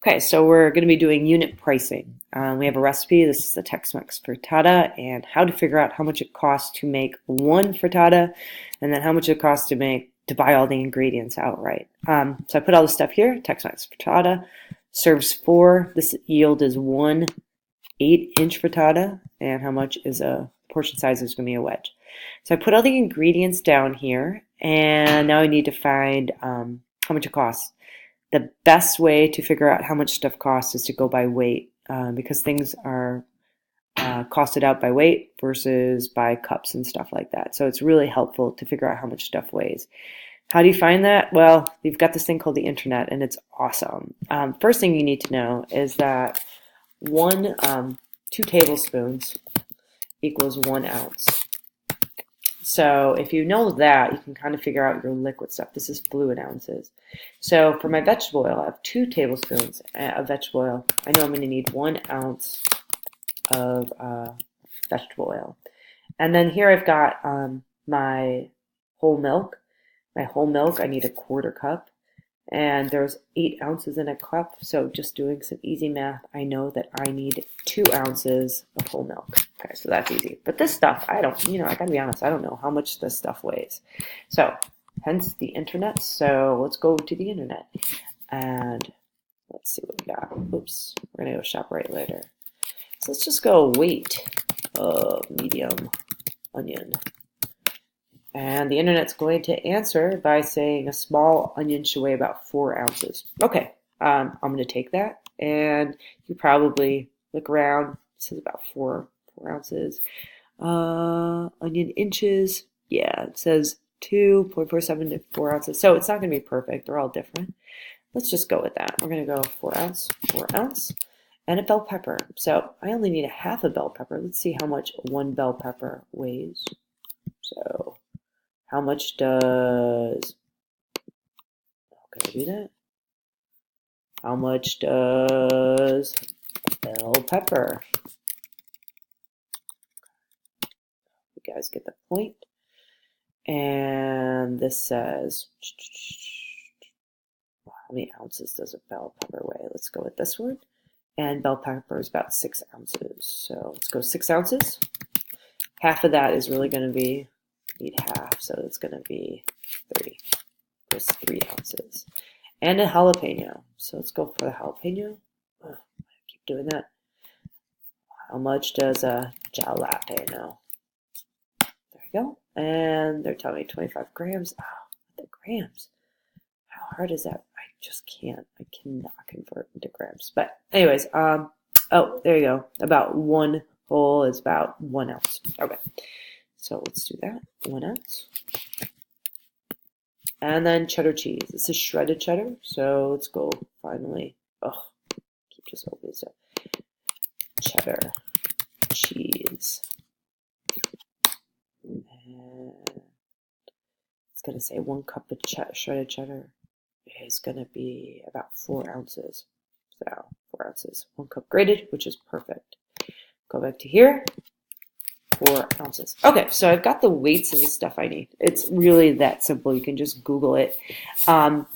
Okay, so we're going to be doing unit pricing. We have a recipe. This is the Tex-Mex frittata, and how to figure out how much it costs to make one frittata, and then how much it costs to buy all the ingredients outright. So I put all the stuff here. Tex-Mex frittata serves four. This yield is one 8-inch frittata, and how much is a portion size is going to be a wedge. So I put all the ingredients down here, and now I need to find how much it costs. The best way to figure out how much stuff costs is to go by weight, because things are costed out by weight versus by cups and stuff like that. So it's really helpful to figure out how much stuff weighs. How do you find that? Well, you've got this thing called the internet, and it's awesome. First thing you need to know is that 2 tablespoons equals 1 ounce. So if you know that, you can kind of figure out your liquid stuff. This is fluid ounces. So for my vegetable oil, I have 2 tablespoons of vegetable oil. I know I'm going to need 1 ounce of vegetable oil. And then here I've got my whole milk. My whole milk, I need 1/4 cup. And there's 8 ounces in a cup. So just doing some easy math, I know that I need 2 ounces of whole milk. Okay, so that's easy. But this stuff, I gotta be honest, I don't know how much this stuff weighs. So, hence the internet. So let's go to the internet. And let's see what we got. Oops, we're gonna go ShopRite later. So let's just go weight of medium onion. And the internet's going to answer by saying a small onion should weigh about 4 ounces. Okay, I'm going to take that, and you probably look around. It says about 4 ounces. Onion inches, yeah, it says 2.47 to 4 ounces. So it's not going to be perfect. They're all different. Let's just go with that. We're going to go 4 ounce, and a bell pepper. So I only need 1/2 bell pepper. Let's see how much 1 bell pepper weighs. So how much does, can I do that? How much does bell pepper? You guys get the point. And this says, how many ounces does a bell pepper weigh? Let's go with this one. And bell pepper is about 6 ounces. So let's go 6 ounces. Half of that is really going to be, need half, so it's going to be 3. Just 3 ounces. And a jalapeno. So let's go for the jalapeno. Oh, I keep doing that. How much does a jalapeno? There we go. And they're telling me 25 grams. Oh, the grams. How hard is that? I just can't. I cannot convert into grams. But anyways, oh, there you go. About 1 whole is about 1 ounce. Okay. So let's do that. 1 ounce. And then cheddar cheese. This is shredded cheddar. So let's go finally. Oh, keep just opening this up. Cheddar cheese. And it's going to say 1 cup of shredded cheddar is going to be about 4 ounces. So 4 ounces. 1 cup grated, which is perfect. Go back to here. 4 ounces. Okay, so I've got the weights of the stuff I need. It's really that simple. You can just Google it. Now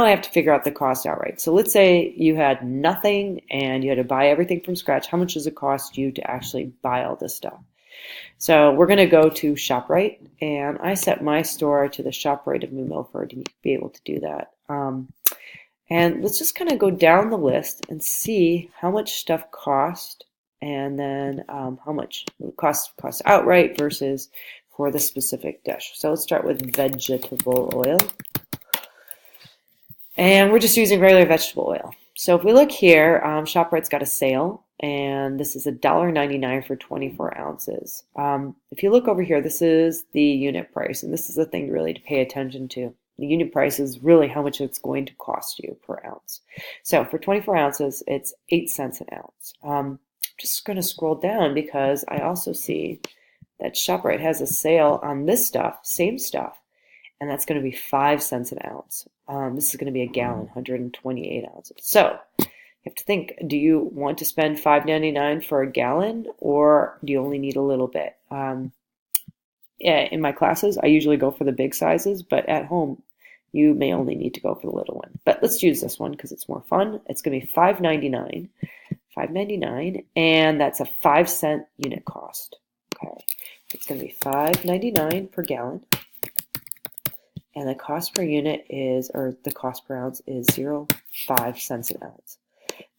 I have to figure out the cost outright. So let's say you had nothing and you had to buy everything from scratch. How much does it cost you to actually buy all this stuff? So we're going to go to ShopRite, and I set my store to the ShopRite of New Milford to be able to do that. And let's just kind of go down the list and see how much stuff cost, and then how much it costs outright versus for the specific dish. So let's start with vegetable oil. And we're just using regular vegetable oil. So if we look here, ShopRite's got a sale, and this is $1.99 for 24 ounces. If you look over here, this is the unit price, and this is the thing really to pay attention to. The unit price is really how much it's going to cost you per ounce. So for 24 ounces, it's 8 cents an ounce. Just going to scroll down because I also see that ShopRite has a sale on this stuff, same stuff, and that's going to be 5 cents an ounce. This is going to be a gallon, 128 ounces. So you have to think, do you want to spend $5.99 for a gallon, or do you only need a little bit? Yeah, in my classes, I usually go for the big sizes, but at home, you may only need to go for the little one. But let's use this one because it's more fun. It's going to be $5.99. $5.99, and that's a 5-cent unit cost. Okay, it's going to be $5.99 per gallon, and the cost per unit is, or the cost per ounce is 0.05 cents an ounce.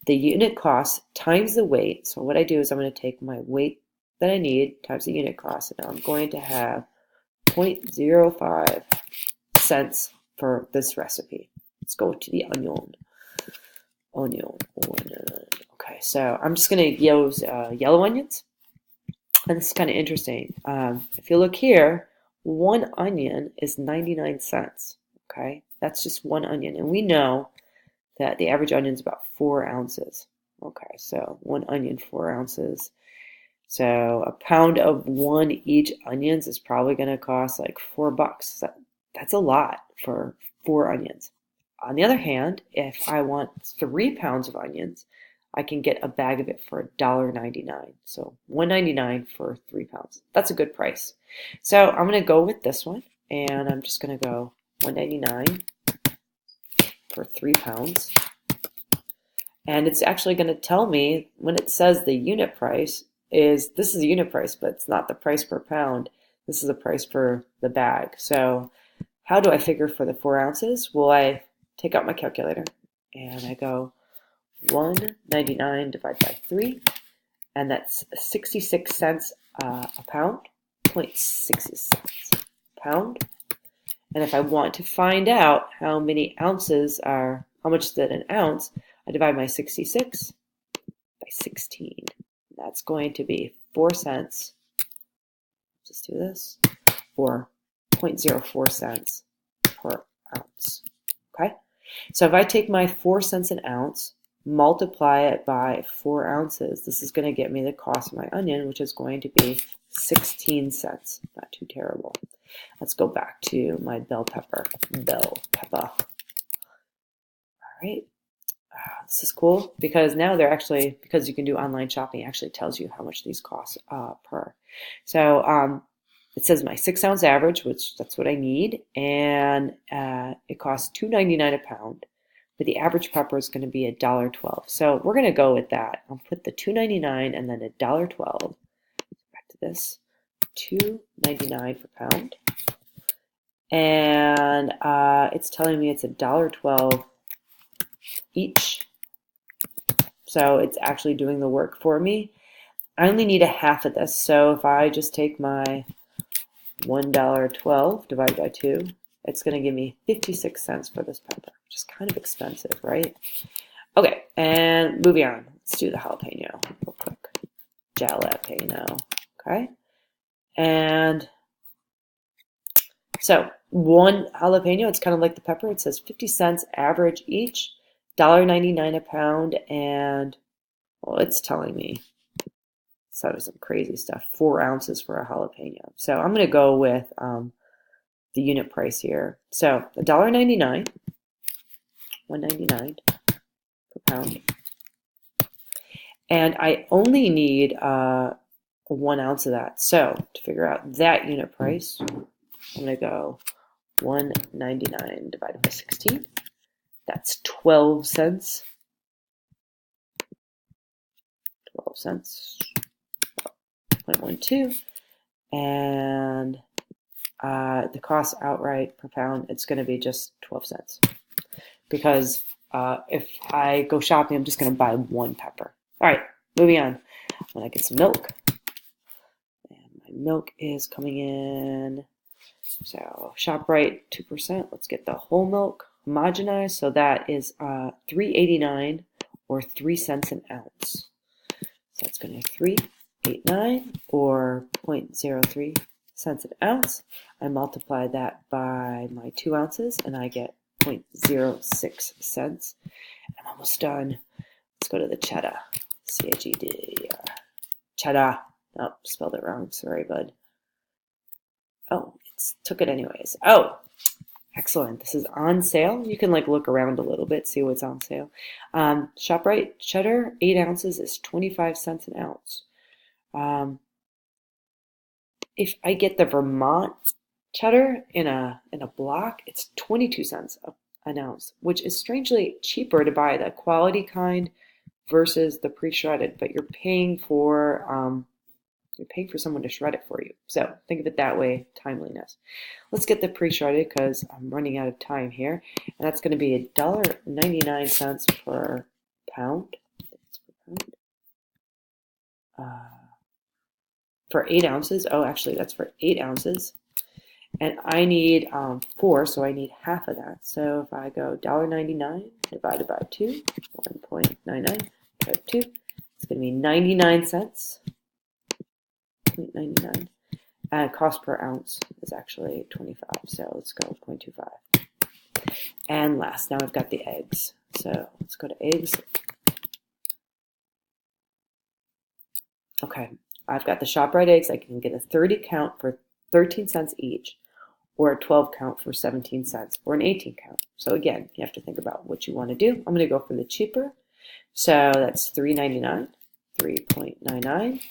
The unit cost times the weight. So what I do is I'm going to take my weight that I need times the unit cost, and I'm going to have 0.05 cents for this recipe. Let's go to the onion. Okay, so I'm just going to use yellow onions. And this is kind of interesting. If you look here, one onion is 99 cents. Okay, that's just one onion. And we know that the average onion is about 4 ounces. Okay, so one onion, 4 ounces. So a pound of one each onions is probably going to cost like $4. That's a lot for 4 onions. On the other hand, if I want 3 pounds of onions, I can get a bag of it for $1.99. So $1.99 for 3 pounds. That's a good price. So I'm going to go with this one, and I'm just going to go $1.99 for 3 pounds. And it's actually going to tell me when it says the unit price is, this is the unit price, but it's not the price per pound. This is the price for the bag. So how do I figure for the 4 ounces? Well, I take out my calculator and I go 1.99 divided by 3, and that's 66 cents a pound, 0.66 pound. And if I want to find out how many ounces are, how much is that an ounce, I divide my 66 by 16. That's going to be 4 cents. Just do this, or 0.04 cents per ounce. Okay? So if I take my 4 cents an ounce, multiply it by 4 ounces, this is going to get me the cost of my onion, which is going to be 16 cents. Not too terrible. Let's go back to my bell pepper. All right. This is cool because now they're actually, because you can do online shopping, it actually tells you how much these cost per. So it says my 6 ounce average, which that's what I need, and it costs $2.99 a pound. But the average pepper is going to be $1.12. So we're going to go with that. I'll put the $2.99 and then $1.12. Back to this, $2.99 per pound, and it's telling me it's $1.12 each. So it's actually doing the work for me. I only need a half of this. So if I just take my $1.12 divided by 2, it's going to give me 56 cents for this pepper, which is kind of expensive, right? Okay, and moving on. Let's do the jalapeno real quick. Jalapeno, okay? And so one jalapeno, it's kind of like the pepper. It says 50 cents average each, $1.99 a pound, and, well, it's telling me some crazy stuff, 4 ounces for a jalapeno. So I'm going to go with the unit price here. So $1.99, $1.99 per pound. And I only need 1 ounce of that. So to figure out that unit price, I'm going to go 1.99 divided by 16. That's 12 cents. 12 cents. 0.12. And the cost outright per pound, it's going to be just 12 cents. Because if I go shopping, I'm just going to buy 1 pepper. All right, moving on. I'm going to get some milk. And my milk is coming in. So ShopRite 2%. Let's get the whole milk homogenized. So that is $3.89 or 3 cents an ounce. So that's going to be $3.89 or 0.03 cents an ounce. I multiply that by my 2 ounces and I get 0.06 cents. I'm almost done. Let's go to the cheddar. C-H-E-D. Cheddar. Oh, spelled it wrong. Sorry, bud. Oh, it took it anyways. Oh, excellent. This is on sale. You can like look around a little bit, see what's on sale. ShopRite cheddar, 8 ounces is 25 cents an ounce. If I get the Vermont Cheddar in a block, it's 22 cents an ounce, which is strangely cheaper to buy the quality kind versus the pre-shredded, but you're paying for someone to shred it for you. So think of it that way, timeliness. Let's get the pre-shredded because I'm running out of time here. And that's going to be $1.99 per pound. For 8 ounces. Oh, actually, that's for 8 ounces. And I need 4, so I need half of that. So if I go $1.99 divided by 2, 1.99 divided by 2, it's going to be 99 cents. 0.99. And cost per ounce is actually 25, so let's go 0.25. And last, now I've got the eggs. So let's go to eggs. Okay, I've got the ShopRite eggs. I can get a 30 count for 13 cents each, or a 12 count for 17 cents, or an 18 count. So again, you have to think about what you want to do. I'm going to go for the cheaper. So that's $3.99, 3.99,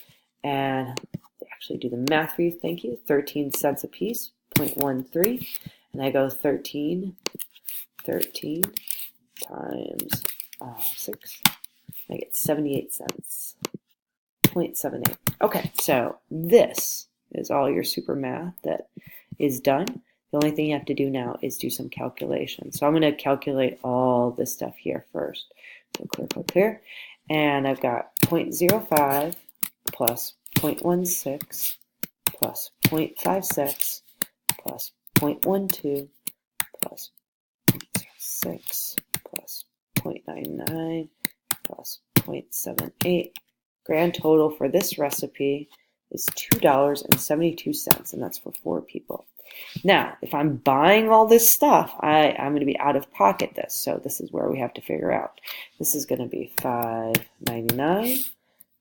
and they actually do the math for you. Thank you. 13 cents a piece, 0.13, and I go 13 times 6. I get 78 cents. 0.78. Okay, so this is all your super math that is done. The only thing you have to do now is do some calculations. So I'm going to calculate all this stuff here first. So clear. And I've got 0.05 plus 0.16 plus 0.56 plus 0.12 plus 0.06 plus 0.99 plus 0.78. Grand total for this recipe is $2.72, and that's for 4 people. Now, if I'm buying all this stuff, I'm going to be out of pocket this, so this is where we have to figure out. This is going to be $5.99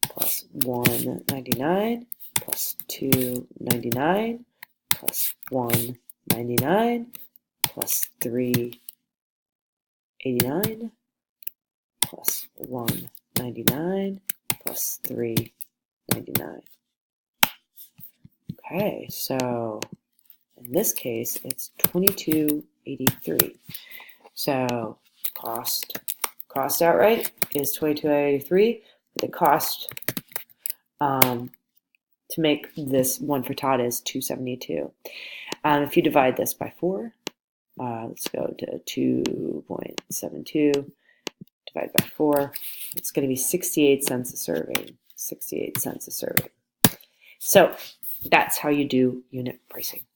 plus $1.99 plus $2.99 plus $1.99 plus $3.89 plus $1.99 plus $3.99. Okay, so in this case, it's $22.83. So cost outright is $22.83. The cost to make this one frittata is $2.72. If you divide this by 4, let's go to 2.72 divided by 4. It's going to be 68 cents a serving. 68 cents a serving. So that's how you do unit pricing.